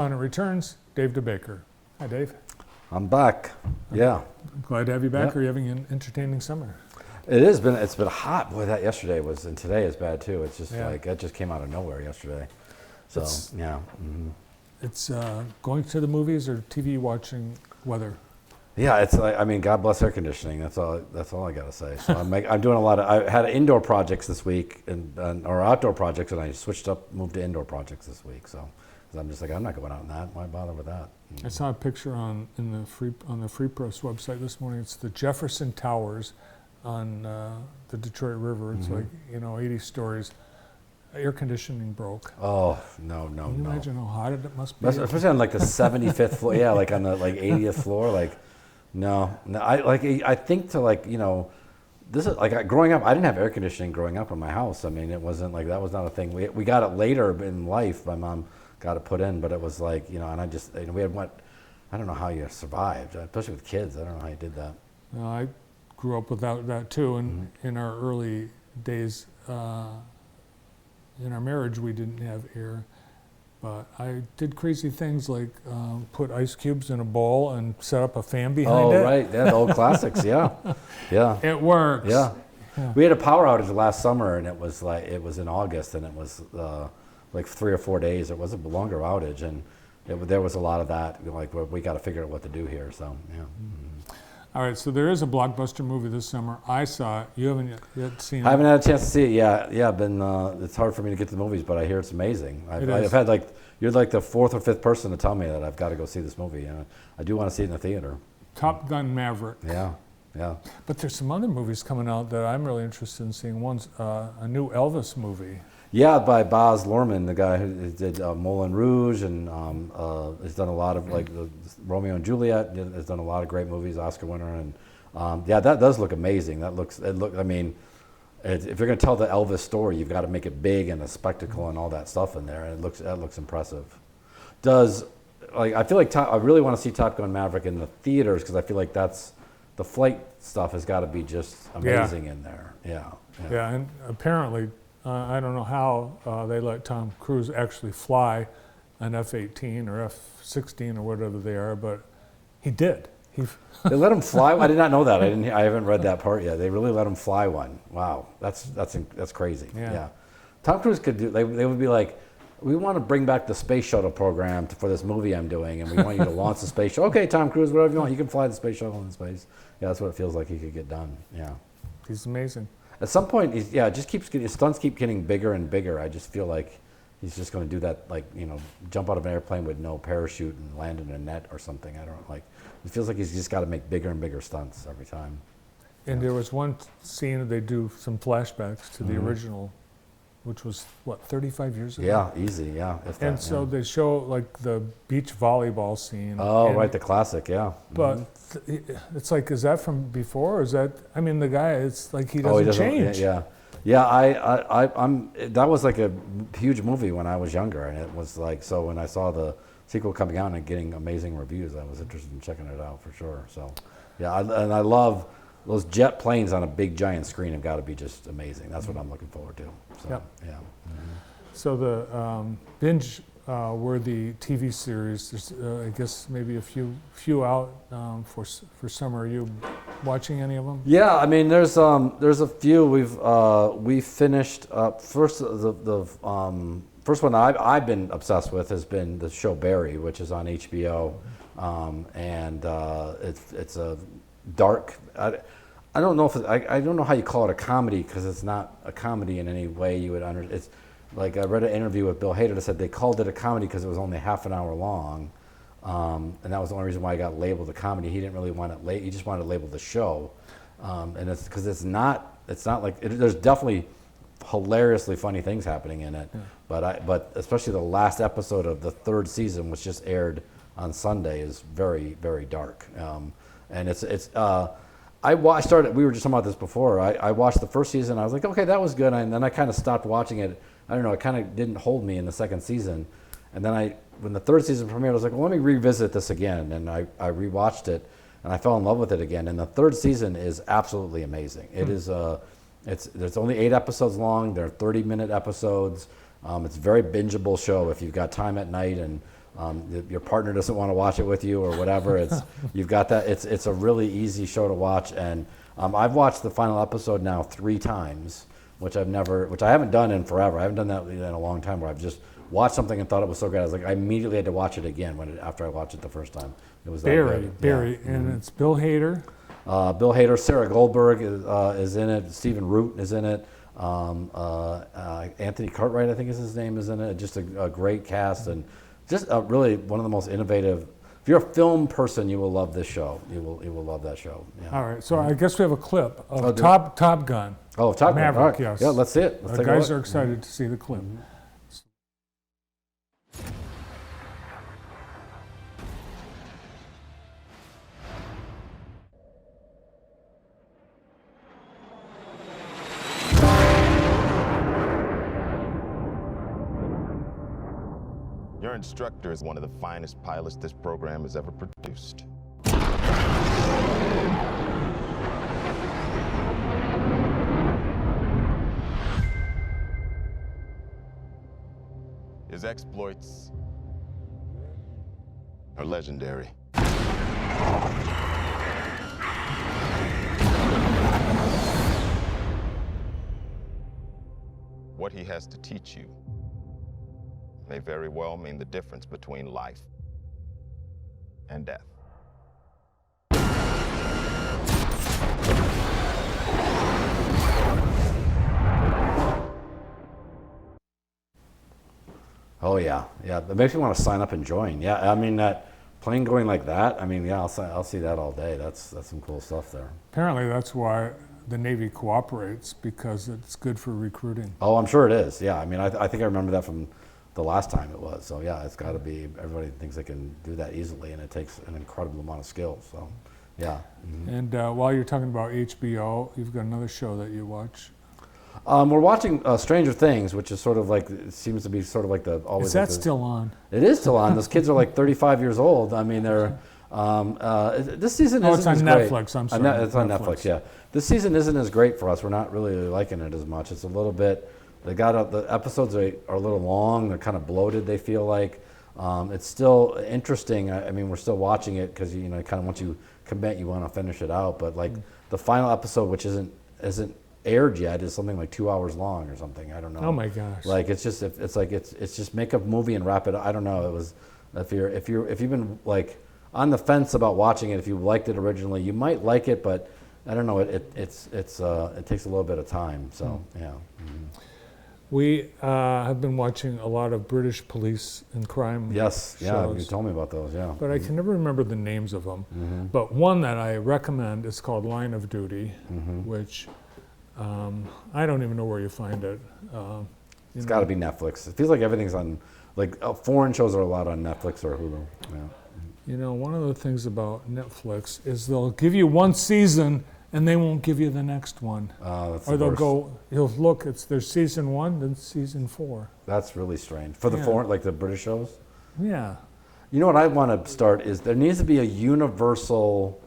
On it returns, Dave DeBaker. Hi, Dave. I'm back. Yeah. Glad to have you back. Yep. Are you having an entertaining summer? It's been hot. Boy, that yesterday was, and today is bad too. It's just Yeah. like, it just came out of nowhere yesterday. So, yeah. It's going to the movies or TV watching weather. Yeah, it's like, I mean, God bless air conditioning. That's all I got to say. So I'm doing a lot of, I had indoor projects this week or outdoor projects, and I moved to indoor projects this week. So, 'cause I'm just like, I'm not going out in that. Why bother with that? I saw a picture on the Free Press website this morning. It's the Jefferson Towers on the Detroit River. It's like 80 stories. Air conditioning broke. Oh, no. Can you imagine how hot it must be? Especially on like the 75th floor. Yeah, like on the 80th floor. Like, no. I think this is like growing up. I didn't have air conditioning growing up in my house. I mean, it wasn't like that was not a thing. We got it later in life. My mom got it put in, but it was like and I just we had I don't know how you survived, especially with kids. I don't know how you did that. I grew up without that too, and in our early days. In our marriage, we didn't have air, but I did crazy things like put ice cubes in a bowl and set up a fan behind it. Oh, right. Yeah, the old classics. Yeah. Yeah. It works. Yeah. We had a power outage last summer, and it was in August, and it was like 3 or 4 days. It was a longer outage, and there was a lot of that. Like, we got to figure out what to do here. So, yeah. All right, so there is a blockbuster movie this summer. I saw it. You haven't yet seen it. I haven't had a chance to see it. Yeah. It's hard for me to get to the movies, but I hear it's amazing. I've had you're like the fourth or fifth person to tell me that I've got to go see this movie. I do want to see it in the theater. Top Gun Maverick. Yeah. But there's some other movies coming out that I'm really interested in seeing. One's a new Elvis movie. Yeah, by Baz Luhrmann, the guy who did Moulin Rouge, and has done a lot of Romeo and Juliet. Has done a lot of great movies, Oscar winner, and that does look amazing. I mean, if you're going to tell the Elvis story, you've got to make it big and a spectacle and all that stuff in there, and that looks impressive. I feel like I really want to see Top Gun Maverick in the theaters because I feel like the flight stuff has got to be just amazing in there. Yeah, and apparently. I don't know how they let Tom Cruise actually fly an F-18 or F-16 or whatever they are, but he did. They let him fly? I did not know that. I haven't read that part yet. They really let him fly one. Wow, that's crazy. Yeah. Tom Cruise could do. They would be like, we want to bring back the space shuttle program for this movie I'm doing, and we want you to launch the space shuttle. Okay, Tom Cruise, whatever you want, you can fly the space shuttle in space. Yeah, that's what it feels like he could get done. Yeah. He's amazing. At some point, his stunts keep getting bigger and bigger. I just feel like he's just going to do that, jump out of an airplane with no parachute and land in a net or something. I don't like. It feels like he's just got to make bigger and bigger stunts every time. And there was one scene that they do some flashbacks to the original, which was 35 years ago. Yeah, easy. Yeah. So they show the beach volleyball scene. Oh, right, the classic. Yeah. But it's like, is that from before? Or is that? I mean, the guy, it's like he doesn't change. Yeah. I'm. That was like a huge movie when I was younger, and it was like, so when I saw the sequel coming out and getting amazing reviews, I was interested in checking it out for sure. So, yeah, and I love those jet planes on a big giant screen. Have got to be just amazing. That's what I'm looking forward to. So, yeah. So the binge worthy TV series. There's, I guess, maybe a few out for summer. Are you watching any of them? Yeah, I mean, there's a few. We finished first the first one that I've been obsessed with has been the show Barry, which is on HBO, and it's a dark. I don't know if I don't know how you call it a comedy because it's not a comedy in any way you would understand. It's like I read an interview with Bill Hader that said they called it a comedy because it was only half an hour long, and that was the only reason why it got labeled a comedy. He didn't really want it he just wanted to label the show, and it's because it's not like there's definitely hilariously funny things happening in it, but especially the last episode of the third season, which just aired on Sunday, is very, very dark, and it's. We were just talking about this before. I watched the first season. I was like, okay, that was good. And then I kind of stopped watching it. I don't know. It kind of didn't hold me in the second season. And then when the third season premiered, I was like, well, let me revisit this again. And I rewatched it, and I fell in love with it again. And the third season is absolutely amazing. It is. There's only 8 episodes long. They're 30-minute episodes. It's a very bingeable show if you've got time at night and your partner doesn't want to watch it with you or whatever. You've got that. It's a really easy show to watch, and I've watched the final episode now 3 times, which I haven't done in forever. I haven't done that in a long time, where I've just watched something and thought it was so good. I immediately had to watch it again after I watched it the first time. It was Barry, Yeah. and it's Bill Hader. Bill Hader, Sarah Goldberg is in it. Stephen Root is in it. Anthony Cartwright, I think is his name, is in it. Just a great cast, and just really one of the most innovative. If you're a film person, you will love this show. You will love that show. Yeah. All right, so I guess we have a clip of do Top Gun. Oh, Top Gun. Maverick, All right. yes. Yeah, let's see it. Let's The take a guys look. are excited to see the clip. Your instructor is one of the finest pilots this program has ever produced. His exploits are legendary. What he has to teach you may very well mean the difference between life and death. Oh yeah. It makes me want to sign up and join. Yeah, I mean that plane going like that. I mean, yeah, I'll see that all day. That's some cool stuff there. Apparently, that's why the Navy cooperates, because it's good for recruiting. Oh, I'm sure it is. Yeah, I mean, I think I remember that from the last time it was. So yeah, it's got to be. Everybody thinks they can do that easily, and it takes an incredible amount of skill. So, yeah. And while you're talking about HBO, you've got another show that you watch. We're watching Stranger Things, which is sort of like, it seems to be sort of like the always. Is that like the, still on? It is still on. Those kids are like 35 years old. I mean, they're. This season Oh, isn't it's on as great. Netflix. I'm sorry. It's on Netflix. Yeah. This season isn't as great for us. We're not really liking it as much. It's a little bit. The episodes are a little long. They're kind of bloated. They feel like. It's still interesting. I mean, we're still watching it because kind of once you commit, you want to finish it out. But like the final episode, which isn't aired yet, is something like 2 hours long or something. I don't know. Oh my gosh! Like it's just make a movie and wrap it. I don't know. It was if you've been like on the fence about watching it, if you liked it originally, you might like it, but I don't know. It takes a little bit of time. So yeah. We have been watching a lot of British police and crime Yes. Yeah. shows, You told me about those. Yeah. but I can never remember the names of them. But one that I recommend is called Line of Duty, which I don't even know where you find it. It's got to be Netflix. It feels like everything's on. Like foreign shows are a lot on Netflix or Hulu. Yeah. One of the things about Netflix is they'll give you one season and they won't give you the next one. That's Or the they'll worst. you'll look, there's season 1, then season 4. That's really strange for the Yeah. foreign, like the British shows. Yeah. You know what I want to start is there needs to be a universal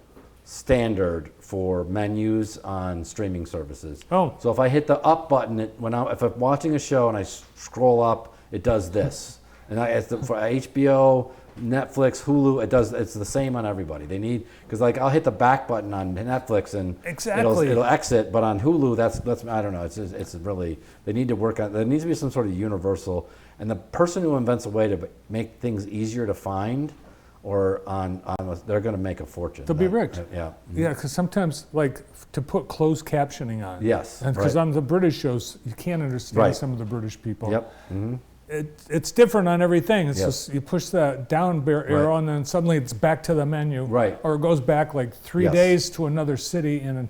standard for menus on streaming services. Oh. So if I hit the up button, if I'm watching a show and I scroll up, it does this. And for HBO, Netflix, Hulu, it's the same on everybody. They need, because like I'll hit the back button on Netflix and Exactly. it'll exit, but on Hulu that's I don't know. It's really, they need to work on. There needs to be some sort of universal. And the person who invents a way to make things easier to find, or they're going to make a fortune. They'll be rich. Yeah. Yeah, because sometimes, like, to put closed captioning on. Yes, Because right. on the British shows, you can't understand Right. some of the British people. Yep. It's different on everything. It's Yes. just you push that down arrow Right. and then suddenly it's back to the menu. Right. Or it goes back like 3 Yes. days to another city and in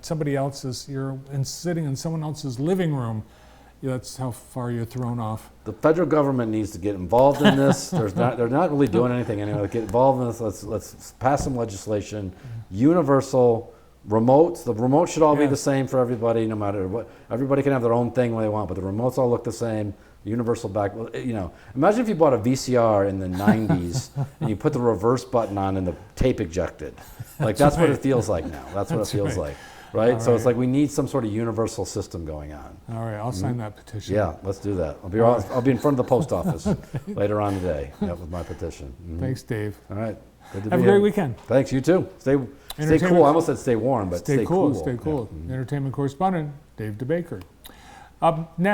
you're sitting in someone else's living room. Yeah, that's how far you're thrown off. The federal government needs to get involved in this. They're not really doing anything anyway. Get involved in this. Let's pass some legislation. Universal remotes. The remote should all be Yeah. the same for everybody, no matter what. Everybody can have their own thing when they want, but the remotes all look the same. Universal back. Imagine if you bought a VCR in the 90s and you put the reverse button on and the tape ejected. Like that's what it feels like now. That's what it feels right. like. right? All So it's right. like we need some sort of universal system going on. All right, I'll sign that petition. Yeah, let's do that. I'll be in front of the post office later on today. With my petition. Thanks, Dave. All right. Good to Have a be great here. weekend. Thanks. You too. Stay Entertainment- cool. I almost said stay warm, but Stay cool. cool. Stay cool. Yeah. Entertainment correspondent Dave DeBaker. Up next.